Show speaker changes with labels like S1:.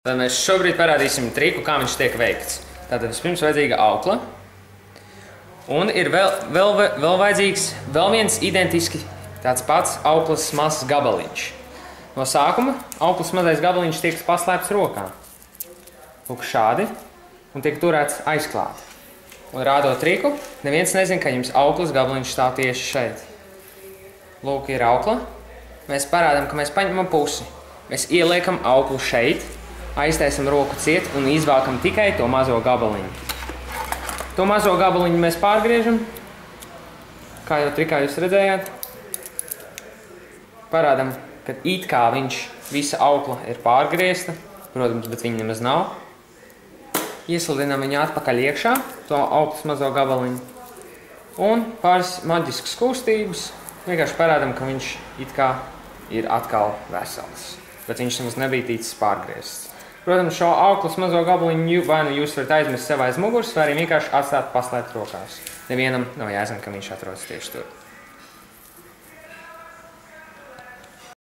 S1: Tad mēs šobrīd parādīsim triku, kā viņš tiek veikts. Tātad vispirms vajadzīga aukla. Un ir vēl vajadzīgs vēl viens identiski tāds pats auklas mazs gabaliņš. No sākuma auklas mazais gabaliņš tiek paslēpts rokā. Lūk šādi. Un tiek turēts aizklāti. Un rādot triku, neviens nezin, ka jums auklas gabaliņš stāv tieši šeit. Lūk, ir aukla. Mēs parādām, ka mēs paņemam pusi. Mēs ieliekam auklu šeit, aiztaisam roku ciet un izvākam tikai to mazo gabaliņu. To mazo gabaliņu mēs pārgriežam, kā jau trikā jūs redzējāt. Parādam, ka it kā visa aukla ir pārgriezta, protams, bet viņa nemaz nav. Ieslidinām viņu atpakaļ iekšā, to auklas mazo gabaliņu. Un pāris maģiskas kustības vienkārši parādam, ka viņš it kā ir atkal vesels, bet viņš nemaz nebija ticis pārgriezts. Protams, šo auklas mazo gabaliņu vai nu jūs varat aizmest sev aiz muguras, vai arī vienkārši atstāt paslēpt rokās. Nevienam nav jāzina, ka viņš atrodas tieši tur.